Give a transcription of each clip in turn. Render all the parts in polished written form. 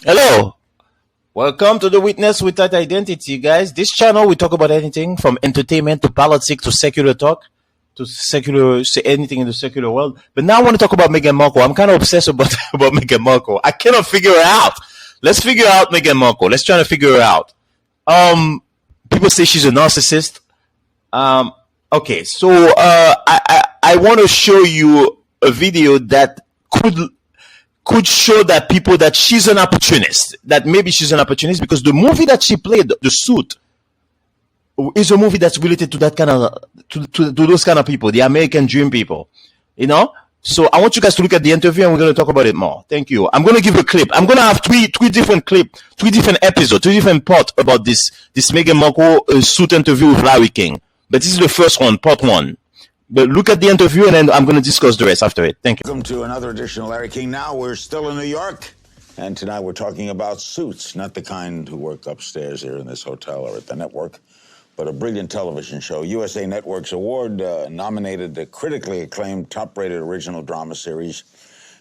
Hello. Welcome to the Witness Without Identity, guys. This channel, we talk about anything from entertainment to politics to secular talk to secular, say anything in the secular world. But now I want to talk about Meghan Markle. I'm kind of obsessed about, about Meghan Markle. I cannot figure her out. Let's figure out Meghan Markle. Let's try to figure her out. People say she's a narcissist. Okay, so I want to show you a video that could show that people that she's an opportunist, that maybe she's an opportunist because the movie that she played, The Suit, is a movie that's related to that kind of to those kind of people, the American dream people, you know. So I want you guys to look at the interview and we're going to talk about it more. Thank you. I'm going to give a clip. I'm going to have three different clips, three different episodes, three different parts about this Meghan Markle Suit interview with Larry King. But this is the first one, part one. But look at the interview and then I'm going to discuss the rest after it. Thank you. Welcome to another edition of Larry King. Now we're still in New York, and tonight we're talking about Suits, not the kind who work upstairs here in this hotel or at the network, but a brilliant television show. USA Network's award nominated the critically acclaimed, top-rated original drama series.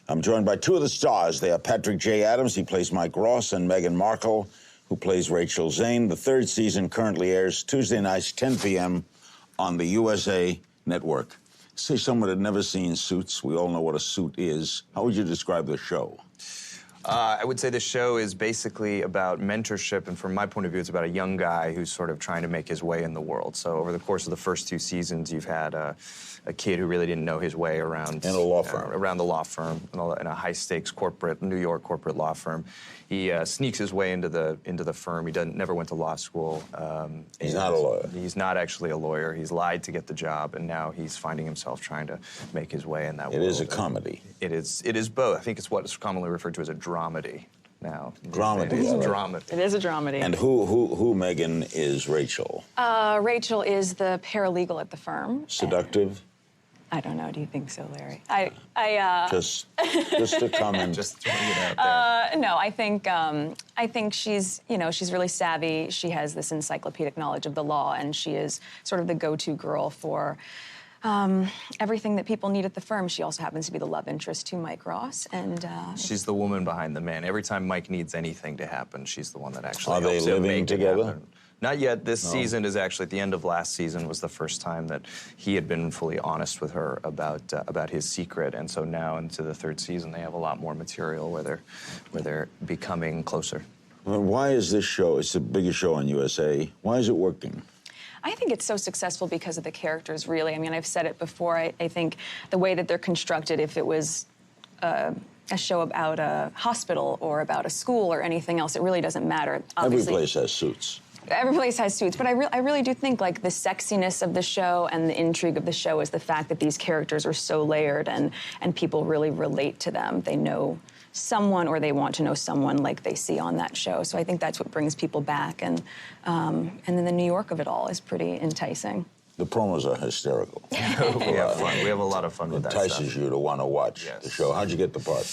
I'm joined by two of the stars. They are Patrick J. Adams, he plays Mike Ross, and Meghan Markle, who plays Rachel Zane. The third season currently airs Tuesday nights, 10 p.m. on the USA Network. Say someone had never seen Suits. We all know what a suit is. How would you describe the show? I would say the show is basically about mentorship, and from my point of view, it's about a young guy who's sort of trying to make his way in the world. So over the course of the first two seasons, you've had a kid who really didn't know his way around in a law firm, around the law firm, in a high-stakes corporate New York corporate law firm. He sneaks his way into the firm. He never went to law school. He's not a lawyer. He's not actually a lawyer. He's lied to get the job, and now he's finding himself trying to make his way in that world. It is a comedy. It is both. I think it's what is commonly referred to as a dramedy now. Dramedy. It's a dramedy. It is a dramedy. And who Meghan is Rachel? Rachel is the paralegal at the firm. Seductive? I don't know. Do you think so, Larry? Just a comment. Just throwing it out there. No, I think she's really savvy. She has this encyclopedic knowledge of the law, and she is sort of the go-to girl for everything that people need at the firm. She also happens to be the love interest to Mike Ross, and she's the woman behind the man. Every time Mike needs anything to happen, she's the one that actually Are helps they him living make together? it happen. Not yet. This season is actually, at the end of last season was the first time that he had been fully honest with her about his secret, and so now into the third season they have a lot more material where they're becoming closer. Well, why is this show, it's the biggest show on USA, why is it working? I think it's so successful because of the characters, really. I mean, I've said it before. I think the way that they're constructed, if it was a show about a hospital or about a school or anything else, it really doesn't matter. Obviously, Every place has Suits. Every place has Suits, but I really do think like the sexiness of the show and the intrigue of the show is the fact that these characters are so layered and people really relate to them. They know someone or they want to know someone like they see on that show. So I think that's what brings people back, and then the New York of it all is pretty enticing. The promos are hysterical. We have fun. We have a lot of fun with that stuff. Entices you to want to watch the show. How'd you get the part?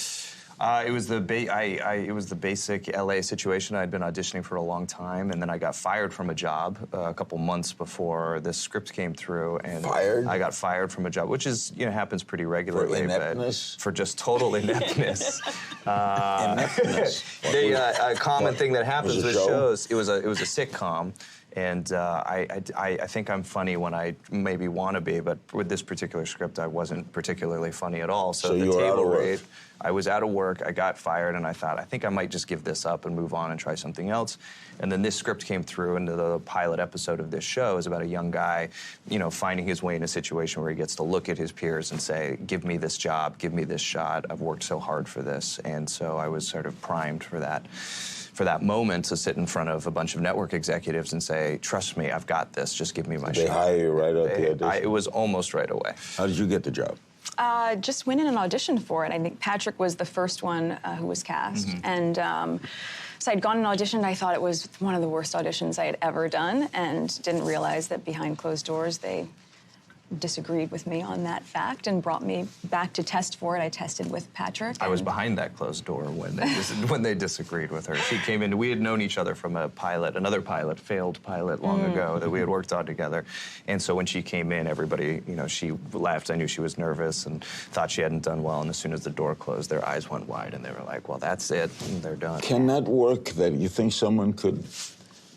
It was the basic LA situation. I'd been auditioning for a long time, and then I got fired from a job a couple months before this script came through. And fired? I got fired from a job, which is happens pretty regularly. For ineptness? For just total ineptness. Ineptness. A common thing that happens Was it a with show? shows. It was a sitcom. And I think I'm funny when I maybe want to be, but with this particular script, I wasn't particularly funny at all. So you were out of work. I was out of work, I got fired, and I thought, I think I might just give this up and move on and try something else. And then this script came through, and the pilot episode of this show is about a young guy, finding his way in a situation where he gets to look at his peers and say, give me this job, give me this shot, I've worked so hard for this. And so I was sort of primed for that moment to sit in front of a bunch of network executives and say, trust me, I've got this, just give me my shot. They hire you right out the audition? It was almost right away. How did you get the job? Just went in and auditioned for it. I think Patrick was the first one who was cast. Mm-hmm. And so I'd gone and auditioned. I thought it was one of the worst auditions I had ever done, and didn't realize that behind closed doors they disagreed with me on that fact and brought me back to test for it. I tested with Patrick. I was behind that closed door when they when they disagreed with her. She came in. We had known each other from a pilot, another pilot, failed pilot long ago that we had worked on together. And so when she came in, everybody, you know, she left. I knew she was nervous and thought she hadn't done well. And as soon as the door closed, their eyes went wide and they were like, "Well, that's it. They're done." Can that work? That you think someone could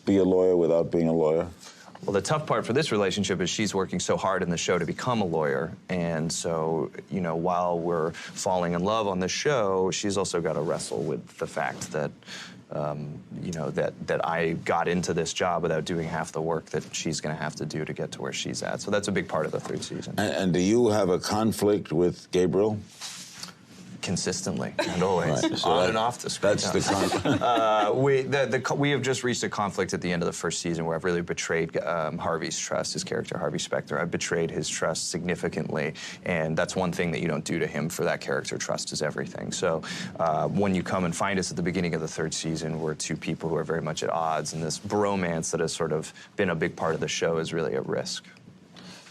be a lawyer without being a lawyer? Well, the tough part for this relationship is she's working so hard in the show to become a lawyer. And so, you know, while we're falling in love on the show, she's also got to wrestle with the fact that, you know, that I got into this job without doing half the work that she's going to have to do to get to where she's at. So that's a big part of the third season. And do you have a conflict with Gabriel? Consistently and always, Right, so on and off the screen. That's the conflict. We have just reached a conflict at the end of the first season where I've really betrayed Harvey's trust, his character, Harvey Specter. I've betrayed his trust significantly, and that's one thing that you don't do to him for that character. Trust is everything. So when you come and find us at the beginning of the third season, we're two people who are very much at odds, and this bromance that has sort of been a big part of the show is really at risk.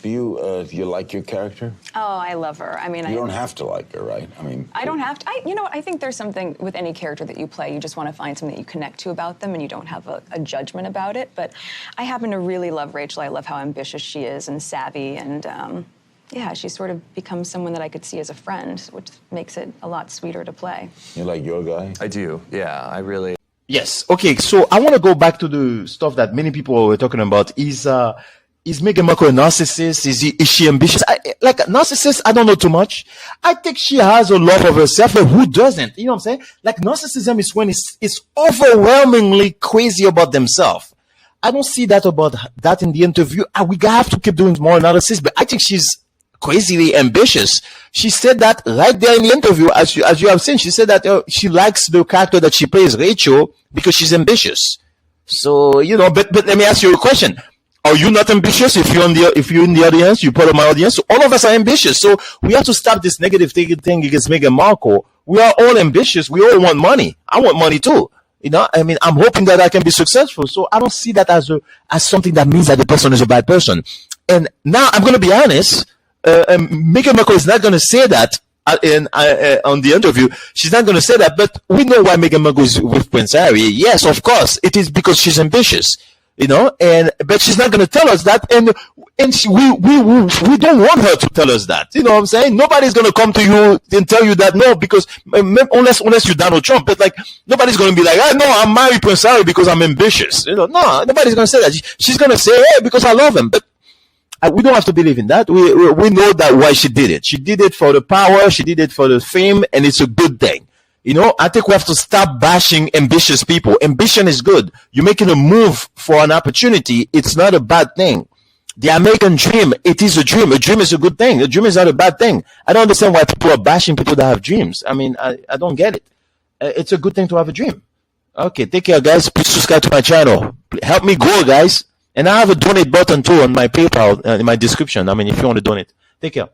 Do you like your character? Oh, I love her. I mean, You don't have to like her, right? I mean, I don't have to. You know what? I think there's something with any character that you play. You just want to find something that you connect to about them, and you don't have a judgment about it. But I happen to really love Rachel. I love how ambitious she is and savvy, and yeah, she sort of becomes someone that I could see as a friend, which makes it a lot sweeter to play. You like your guy? I do, yeah. I really. Yes. Okay. So I want to go back to the stuff that many people were talking about. Is Meghan Markle a narcissist? Is she ambitious? Like a narcissist, I don't know too much. I think she has a love of herself, but who doesn't? You know what I'm saying? Like narcissism is when it's overwhelmingly crazy about themselves. I don't see that about that in the interview. We have to keep doing more analysis, but I think she's crazily ambitious. She said that right there in the interview, as you have seen. She said that she likes the character that she plays, Rachel, because she's ambitious. So, you know, but let me ask you a question. Are you not ambitious? If you're in the audience, you're part of my audience. So all of us are ambitious. So we have to stop this negative thing against Meghan Markle. We are all ambitious. We all want money. I want money too. You know, I mean, I'm hoping that I can be successful. So I don't see that as something that means that the person is a bad person. And now I'm going to be honest. Meghan Markle is not going to say that on the interview. She's not going to say that, but we know why Meghan Markle is with Prince Harry. Yes, of course, it is because she's ambitious. You know, but she's not going to tell us that, and we don't want her to tell us that. You know what I'm saying? Nobody's going to come to you and tell you that, no, because unless you're Donald Trump, but like nobody's going to be like, no, I'm married Prince Harry because I'm ambitious. You know, no, nobody's going to say that. She's going to say, hey, because I love him. But we don't have to believe in that. We know that why she did it. She did it for the power. She did it for the fame, and it's a good thing. You know, I think we have to stop bashing ambitious people. Ambition is good. You're making a move for an opportunity. It's not a bad thing. The American dream, it is a dream. A dream is a good thing. A dream is not a bad thing. I don't understand why people are bashing people that have dreams. I mean, I don't get it. It's a good thing to have a dream. Okay, take care, guys. Please subscribe to my channel. Help me grow, guys. And I have a donate button too on my PayPal in my description. I mean, if you want to donate. Take care.